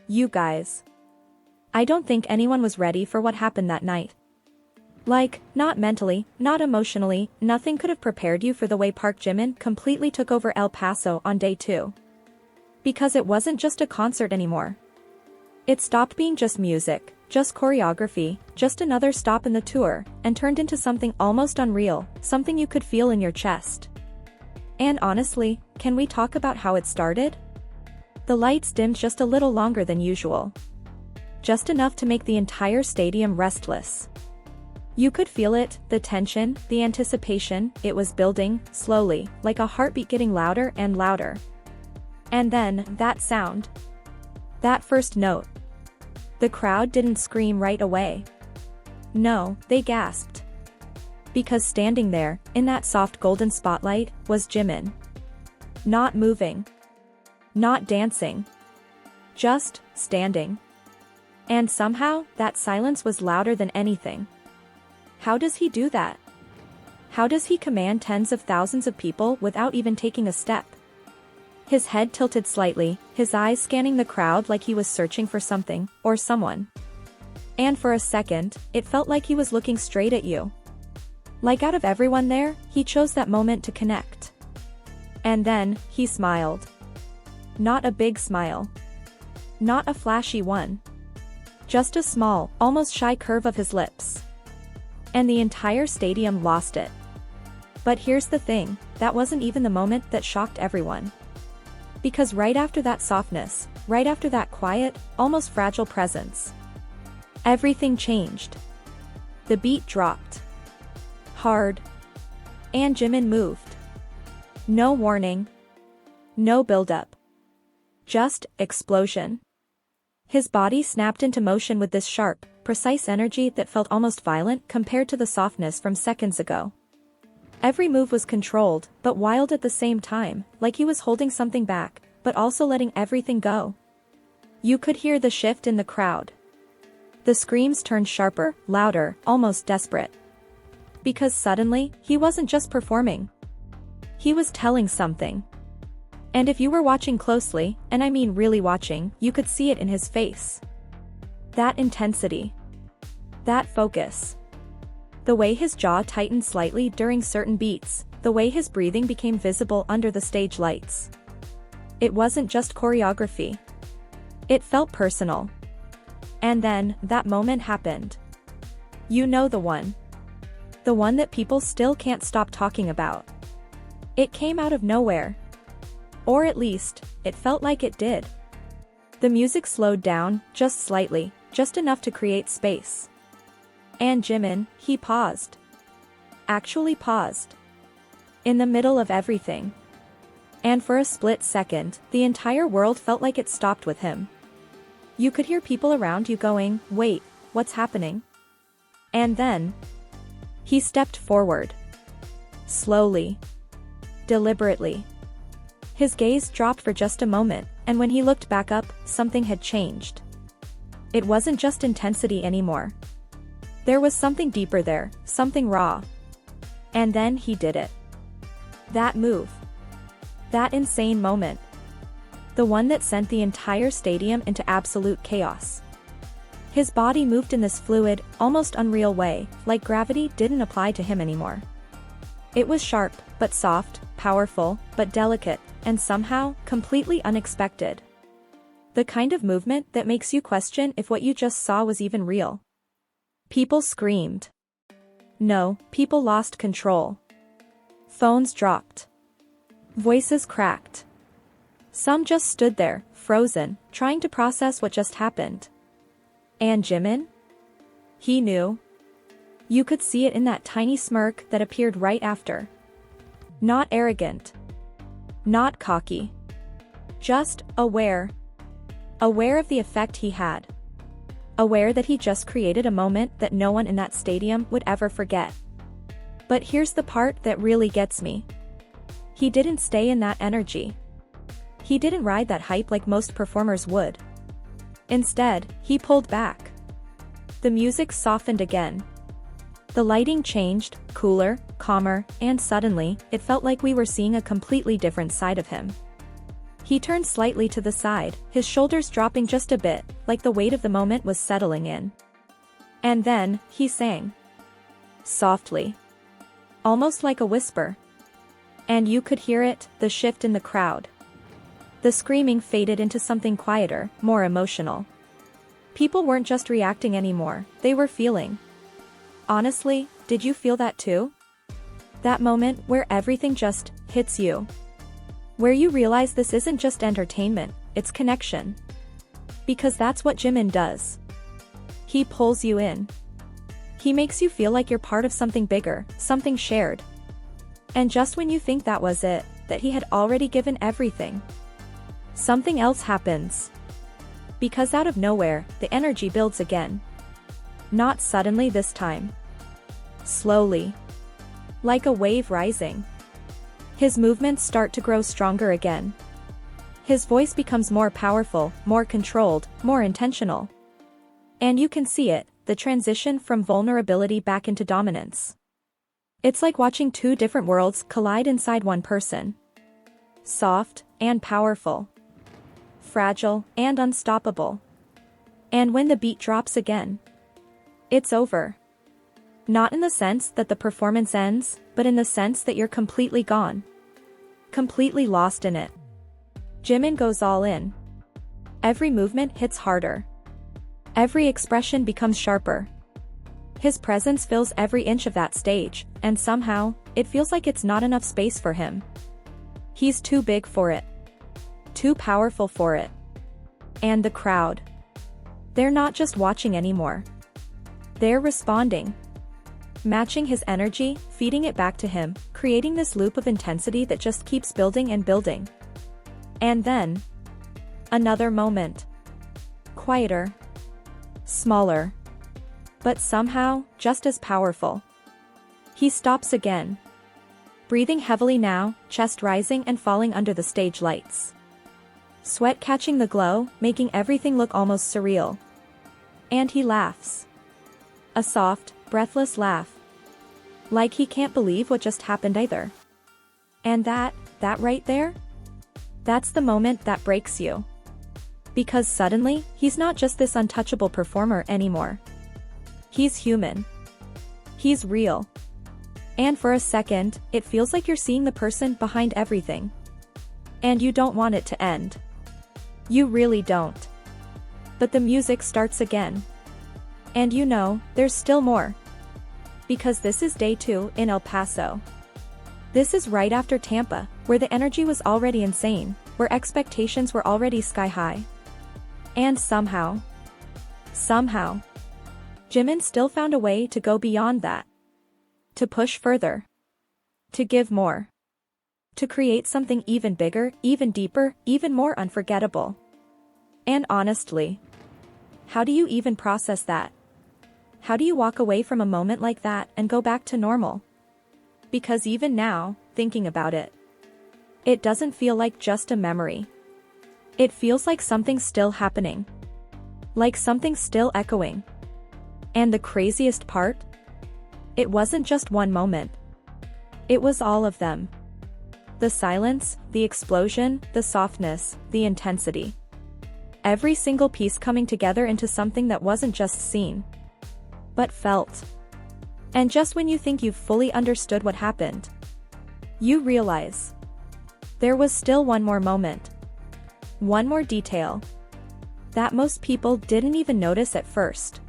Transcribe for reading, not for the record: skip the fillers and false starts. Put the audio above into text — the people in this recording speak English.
You guys. I don't think anyone was ready for what happened that night. Like, not mentally, not emotionally, nothing could have prepared you for the way Park Jimin completely took over El Paso on day 2. Because it wasn't just a concert anymore. It stopped being just music, just choreography, just another stop in the tour, and turned into something almost unreal, something you could feel in your chest. And honestly, can we talk about how it started? The lights dimmed just a little longer than usual. Just enough to make the entire stadium restless. You could feel it, the tension, the anticipation, it was building, slowly, like a heartbeat getting louder and louder. And then, that sound. That first note. The crowd didn't scream right away. No, they gasped. Because standing there, in that soft golden spotlight, was Jimin. Not moving. Not dancing. Just, standing. And somehow, that silence was louder than anything. How does he do that? How does he command tens of thousands of people without even taking a step? His head tilted slightly, his eyes scanning the crowd like he was searching for something, or someone. And for a second, it felt like he was looking straight at you. Like out of everyone there, he chose that moment to connect. And then, he smiled. Not a big smile. Not a flashy one. Just a small, almost shy curve of his lips. And the entire stadium lost it. But here's the thing, that wasn't even the moment that shocked everyone. Because right after that softness, right after that quiet, almost fragile presence, everything changed. The beat dropped. Hard. And Jimin moved. No warning. No build-up. Just, explosion. His body snapped into motion with this sharp, precise energy that felt almost violent compared to the softness from seconds ago. Every move was controlled, but wild at the same time, like he was holding something back, but also letting everything go. You could hear the shift in the crowd. The screams turned sharper, louder, almost desperate. Because suddenly, he wasn't just performing. He was telling something. And if you were watching closely, and I mean really watching, you could see it in his face. That intensity. That focus. The way his jaw tightened slightly during certain beats, the way his breathing became visible under the stage lights. It wasn't just choreography. It felt personal. And then, that moment happened. You know the one. The one that people still can't stop talking about. It came out of nowhere. Or at least, it felt like it did. The music slowed down, just slightly, just enough to create space. And Jimin, he paused. Actually paused. In the middle of everything. And for a split second, the entire world felt like it stopped with him. You could hear people around you going, wait, what's happening? And then, he stepped forward. Slowly. Deliberately. His gaze dropped for just a moment, and when he looked back up, something had changed. It wasn't just intensity anymore. There was something deeper there, something raw. And then he did it. That move. That insane moment. The one that sent the entire stadium into absolute chaos. His body moved in this fluid, almost unreal way, like gravity didn't apply to him anymore. It was sharp, but soft, powerful, but delicate, and somehow, completely unexpected. The kind of movement that makes you question if what you just saw was even real. People screamed. No, people lost control. Phones dropped. Voices cracked. Some just stood there, frozen, trying to process what just happened. And Jimin? He knew. You could see it in that tiny smirk that appeared right after. Not arrogant. Not cocky. Just aware. Aware of the effect he had. Aware that he just created a moment that no one in that stadium would ever forget. But here's the part that really gets me. He didn't stay in that energy. He didn't ride that hype like most performers would. Instead, he pulled back. The music softened again. The lighting changed, cooler, calmer, and suddenly, it felt like we were seeing a completely different side of him. He turned slightly to the side, his shoulders dropping just a bit, like the weight of the moment was settling in. And then, he sang. Softly. Almost like a whisper. And you could hear it, the shift in the crowd. The screaming faded into something quieter, more emotional. People weren't just reacting anymore, they were feeling. Honestly, did you feel that too? That moment where everything just hits you. Where you realize this isn't just entertainment, it's connection. Because that's what Jimin does. He pulls you in. He makes you feel like you're part of something bigger, something shared. And just when you think that was it, that he had already given everything, something else happens. Because out of nowhere, the energy builds again. Not suddenly this time. Slowly. Like a wave rising. His movements start to grow stronger again. His voice becomes more powerful, more controlled, more intentional. And you can see it, the transition from vulnerability back into dominance. It's like watching two different worlds collide inside one person. Soft and powerful. Fragile and unstoppable. And when the beat drops again, it's over. Not in the sense that the performance ends, but in the sense that you're completely gone. Completely lost in it. Jimin goes all in. Every movement hits harder. Every expression becomes sharper. His presence fills every inch of that stage, and somehow, it feels like it's not enough space for him. He's too big for it. Too powerful for it. And the crowd. They're not just watching anymore. They're responding. Matching his energy, feeding it back to him, creating this loop of intensity that just keeps building and building. And then, another moment. Quieter. Smaller. But somehow, just as powerful. He stops again. Breathing heavily now, chest rising and falling under the stage lights. Sweat catching the glow, making everything look almost surreal. And he laughs. A soft, breathless laugh. Like he can't believe what just happened either. And that right there? That's the moment that breaks you. Because suddenly, he's not just this untouchable performer anymore. He's human. He's real. And for a second, it feels like you're seeing the person behind everything. And you don't want it to end. You really don't. But the music starts again. And you know, there's still more. Because this is day 2 in El Paso. This is right after Tampa, where the energy was already insane, where expectations were already sky high. And somehow, Jimin still found a way to go beyond that. To push further. To give more. To create something even bigger, even deeper, even more unforgettable. And honestly, how do you even process that? How do you walk away from a moment like that and go back to normal? Because even now, thinking about it, it doesn't feel like just a memory. It feels like something's still happening. Like something's still echoing. And the craziest part? It wasn't just one moment. It was all of them. The silence, the explosion, the softness, the intensity. Every single piece coming together into something that wasn't just seen, but felt. And just when you think you've fully understood what happened, you realize there was still one more moment. One more detail that most people didn't even notice at first.